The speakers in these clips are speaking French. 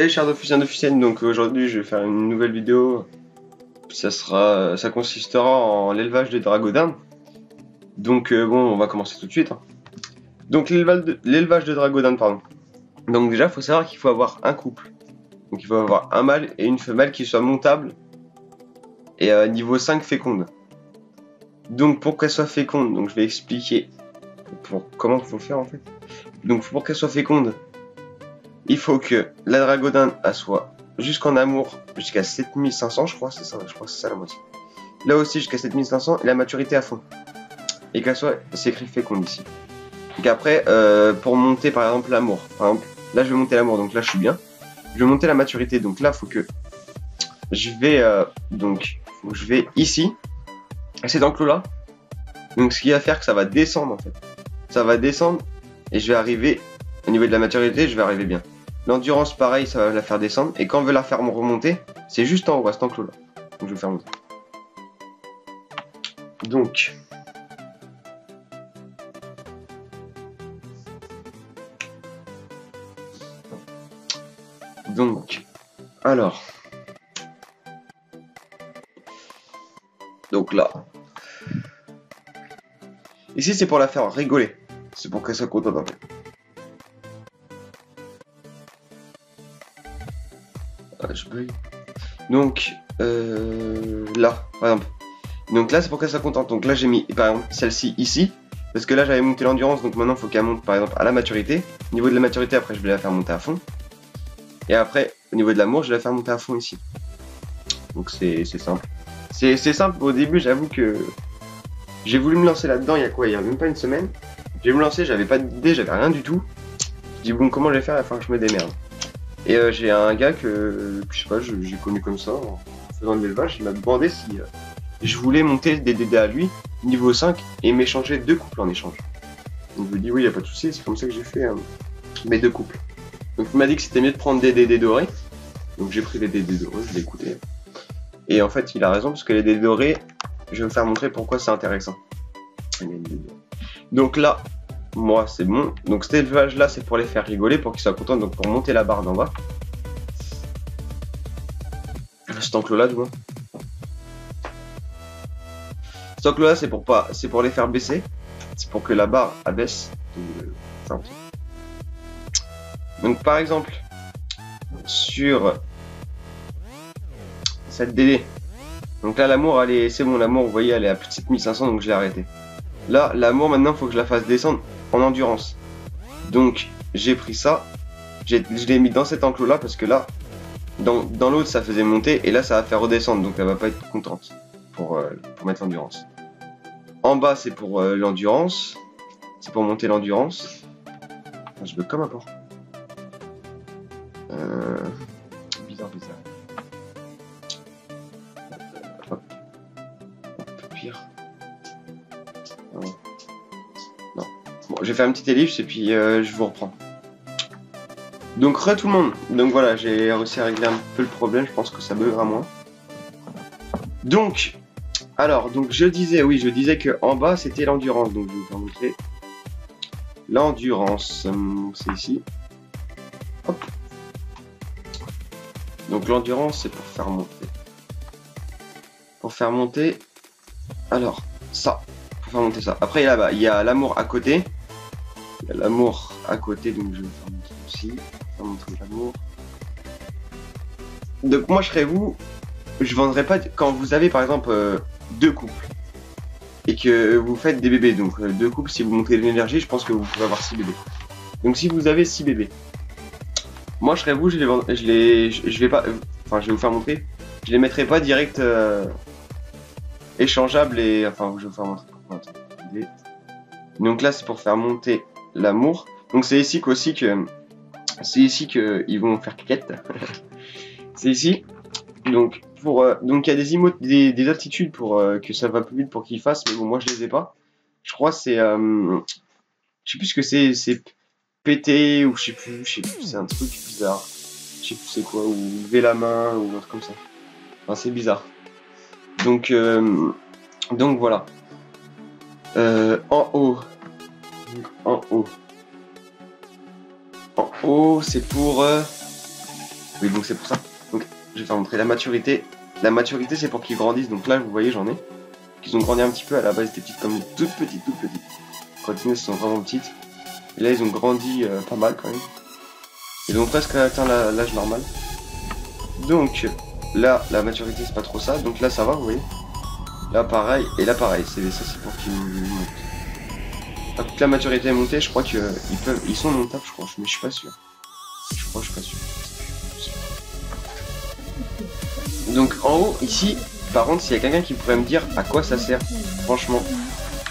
Salut chers Dofusien, donc aujourd'hui je vais faire une nouvelle vidéo. Ça consistera en l'élevage des dragodins. Donc bon, on va commencer tout de suite. Donc l'élevage de dragodins, pardon. Donc déjà, faut savoir qu'il faut avoir un couple. Donc il faut avoir un mâle et une femelle qui soient montables et niveau 5 fécondes. Donc pour qu'elle soit féconde, donc je vais expliquer comment il faut faire en fait. Donc pour qu'elle soit féconde, il faut que la dragodin soit jusqu'en amour jusqu'à 7500, je crois, c'est ça, je crois que c'est ça la moitié. Là aussi jusqu'à 7500 et la maturité à fond. Et qu'elle soit, c'est écrit féconde ici. Donc après, pour monter par exemple l'amour, par exemple, là je vais monter l'amour, donc là je suis bien. Je vais monter la maturité, donc là faut que je vais ici, à cet enclos là. Donc ce qui va faire que ça va descendre en fait. Ça va descendre et je vais arriver, au niveau de la maturité, je vais arriver bien. L'endurance, pareil, ça va la faire descendre. Et quand on veut la faire remonter, c'est juste en haut, à cet enclos-là. Donc je vais le faire monter. Alors. Donc là. Ici, c'est pour la faire rigoler. C'est pour qu'elle soit contente en fait. Je bug. Donc là, par exemple. Donc là, c'est pour qu'elle soit contente. Donc là, j'ai mis par exemple celle-ci ici. Parce que là, j'avais monté l'endurance. Donc maintenant, il faut qu'elle monte par exemple à la maturité. Au niveau de la maturité, après, je vais la faire monter à fond. Et après, au niveau de l'amour, je vais la faire monter à fond ici. Donc c'est simple. C'est simple. Au début, j'avoue que j'ai voulu me lancer là-dedans il y a quoi? Il y a même pas une semaine. J'ai voulu me lancer, j'avais pas d'idée, j'avais rien du tout. Je dis bon, comment je vais faire? Il va falloir que je me démerde. Et j'ai un gars que je sais pas, j'ai connu comme ça, en faisant de l'élevage, il m'a demandé si je voulais monter des DD à lui, niveau 5, et m'échanger 2 couples en échange. Donc je lui ai dit oui, y a pas de souci, c'est comme ça que j'ai fait mes 2 couples. Donc il m'a dit que c'était mieux de prendre des DD dorés. Donc j'ai pris des DD dorés, je l'ai écouté. Et en fait, il a raison, parce que les DD dorés, je vais me faire montrer pourquoi c'est intéressant. Donc là, moi c'est bon. Donc cet élevage là, c'est pour les faire rigoler, pour qu'ils soient contents, donc pour monter la barre d'en bas. Cet enclos là, du moins. Cet enclos là, c'est pour les faire baisser. C'est pour que la barre abaisse. Donc par exemple, sur cette DD. Donc là, l'amour, c'est bon, l'amour, vous voyez, elle est à plus de 7500, donc je l'ai arrêté. Là, l'amour, maintenant, il faut que je la fasse descendre en endurance. Donc, j'ai pris ça, je l'ai mis dans cet enclos-là, parce que là, dans l'autre, ça faisait monter, et là, ça va faire redescendre, donc elle va pas être contente pour mettre l'endurance. En bas, c'est pour l'endurance, c'est pour monter l'endurance. Enfin, je veux comme un porc. Bizarre. Non. Bon, je vais faire une petite ellipse et puis je vous reprends. Donc tout le monde. Donc voilà, j'ai réussi à régler un peu le problème. Je pense que ça buguera moins. Donc, alors, je disais que en bas c'était l'endurance. Donc je vais vous faire montrer l'endurance. C'est ici. Hop. Donc l'endurance c'est pour faire monter. Alors ça. Faire monter ça. Après là-bas, il y a l'amour à côté. Donc je vais faire montrer aussi. Faire montrer l'amour. Donc moi je serais vous, je vendrais pas quand vous avez par exemple 2 couples et que vous faites des bébés. Donc 2 couples, si vous montez de l'énergie, je pense que vous pouvez avoir 6 bébés. Donc si vous avez 6 bébés, moi je serais vous, je vais pas, enfin je vais vous faire montrer. Je les mettrai pas direct échangeables et enfin je vais vous faire montrer. Donc là c'est pour faire monter l'amour. Donc c'est ici que ils vont faire cliquette. C'est ici. Donc donc il y a des emotes, des attitudes pour que ça va plus vite pour qu'ils fassent, mais bon moi je les ai pas. Je crois c'est je sais plus ce que c'est péter ou je sais plus, c'est un truc bizarre. Je sais plus c'est quoi, ou lever la main ou un truc comme ça. Enfin c'est bizarre. Donc voilà. En haut, c'est pour Oui, donc c'est pour ça. Donc je vais faire montrer la maturité. La maturité, c'est pour qu'ils grandissent. Donc là, vous voyez, j'en ai. Ils ont grandi un petit peu. À la base, ils étaient petites comme toutes petites. Quand ils sont vraiment petites. Et là, ils ont grandi pas mal quand même. Ils ont presque atteint l'âge normal. Donc là, la maturité, c'est pas trop ça. Donc là, ça va, vous voyez. Là, pareil. Et là, pareil. Ça, c'est pour qu'ils montent. Après que la maturité est montée, je crois qu'ils sont montables, je crois. Mais je suis pas sûr. Je suis pas sûr. Donc en haut, ici, par contre, s'il y a quelqu'un qui pourrait me dire à quoi ça sert, franchement,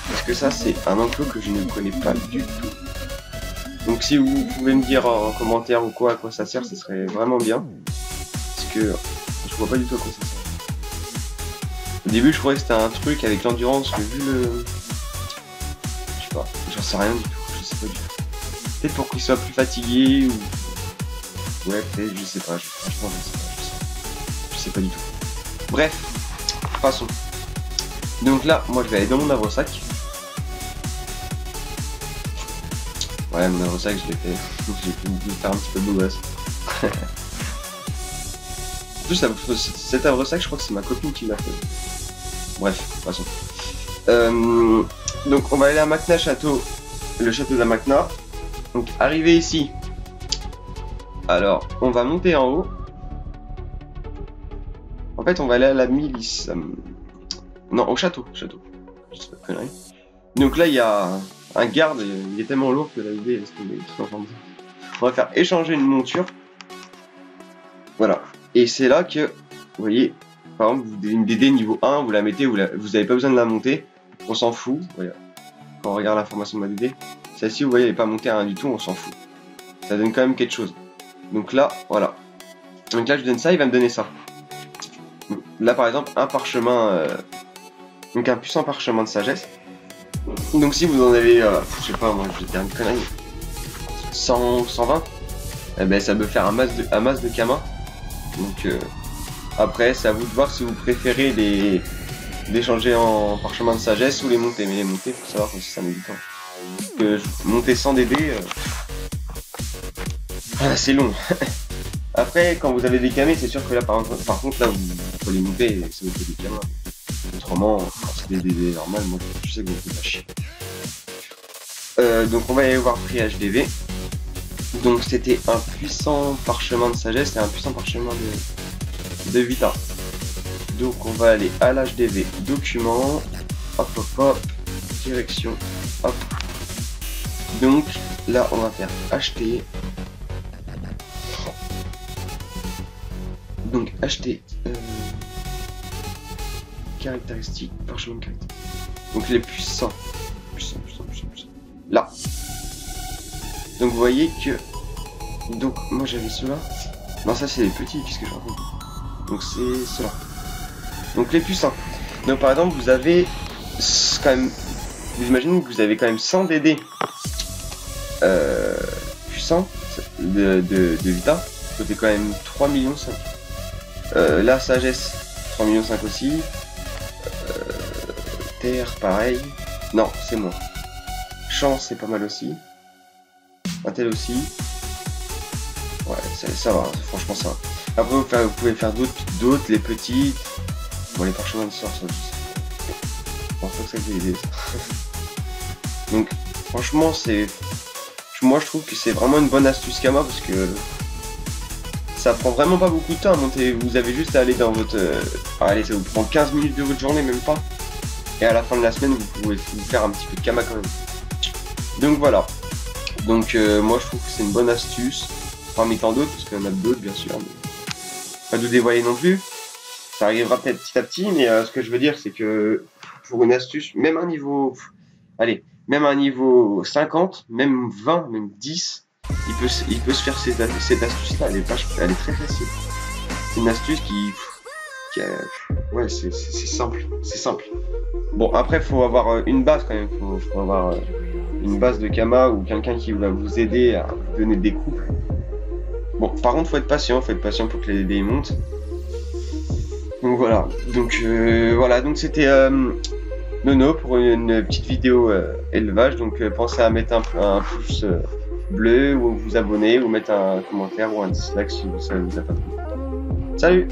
parce que ça, c'est un enclos que je ne connais pas du tout. Donc si vous pouvez me dire en commentaire ou quoi à quoi ça sert, ce serait vraiment bien. Parce que je vois pas du tout à quoi ça sert. Au début, je croyais que c'était un truc avec l'endurance, mais vu le... Je sais pas, j'en sais rien du tout, je sais pas du tout. Peut-être pour qu'il soit plus fatigué ou... Ouais, peut-être, je sais pas, franchement, je sais pas du tout. Bref, passons. Donc là, moi je vais aller dans mon havre-sac. Ouais, mon havre-sac, je l'ai fait. J'ai pu faire un petit peu de beau gosse. En plus, cet havre-sac, je crois que c'est ma copine qui l'a fait. Bref, passons. Donc on va aller à Macna Château, le château de Macna. Donc arrivé ici. Alors, on va monter en haut. En fait, on va aller à la milice. Non, au château. Je sais pas de conneries. Donc là, il y a un garde. Il est tellement lourd que la idée est tout ensemble. On va faire échanger une monture. Voilà. Et c'est là que, vous voyez, par exemple, une DD niveau 1, vous la mettez, vous n'avez pas besoin de la monter. On s'en fout. Voilà. Quand on regarde l'information de ma DD, celle-ci, vous voyez, elle n'est pas montée à rien du tout. On s'en fout. Ça donne quand même quelque chose. Donc là, voilà. Donc là, je donne ça, il va me donner ça. Là, par exemple, un parchemin, donc un puissant parchemin de sagesse. Donc si vous en avez, je sais pas, moi, je vais dire une connerie, 100, 120, eh ben ça peut faire un masse de kama. Donc après, c'est à vous de voir si vous préférez d'échanger en parchemin de sagesse ou les monter. Mais les monter, faut savoir que ça met du temps. Que monter sans DD, c'est long. Après, quand vous avez des camés, c'est sûr que là, par contre, là, vous faut les monter et ça vous fait des camas. Autrement, quand c'est des DD normales, moi, je sais que vous faites pas chier. Donc, on va aller voir prix HDV. Donc, c'était un puissant parchemin de sagesse et un puissant parchemin de Vita. Donc, on va aller à l'HDV, document, hop, direction, hop. Donc, là, on va faire acheter. Donc acheter caractéristiques, parchemin de caractéristiques. Donc les puissants. Là. Donc vous voyez que. Donc moi j'avais ceux-là. Non ça c'est les petits, qu'est-ce que je raconte. Donc c'est ceux-là. Donc les puissants. Donc par exemple vous avez quand même. Vous imaginez que vous avez quand même 100 DD puissants de Vita. C'était quand même 3,5 millions. La sagesse 3,5 millions aussi. Terre pareil. Non, c'est moi. Chance c'est pas mal aussi. Un tel aussi. Ouais, ça va, franchement ça va. Après vous pouvez faire d'autres, les petites. Bon les parchemins de sort, ça je pense pas que ça ait aidé ça. Donc franchement c'est. Moi je trouve que c'est vraiment une bonne astuce Kama parce que ça prend vraiment pas beaucoup de temps à monter, vous avez juste à aller dans votre... allez, ça vous prend 15 minutes de votre journée, même pas. Et à la fin de la semaine, vous pouvez vous faire un petit peu de Kama quand même. Donc voilà. Donc moi je trouve que c'est une bonne astuce, parmi tant d'autres, parce qu'il y en a d'autres bien sûr. Mais... pas de vous dévoiler non plus. Ça arrivera peut-être petit à petit, mais ce que je veux dire c'est que pour une astuce, même un niveau... allez, même un niveau 50, même 20, même 10... Il peut se faire cette astuce-là, elle est très facile. C'est une astuce qui ouais, c'est simple, Bon, après, faut avoir une base quand même, faut avoir une base de Kama ou quelqu'un qui va vous aider à vous donner des coups. Bon, par contre, faut être patient pour que les dés montent. Donc voilà, donc c'était Nono pour une petite vidéo élevage, donc pensez à mettre un pouce bleu ou vous abonner ou mettre un commentaire ou un dislike si ça vous a pas plu. Salut!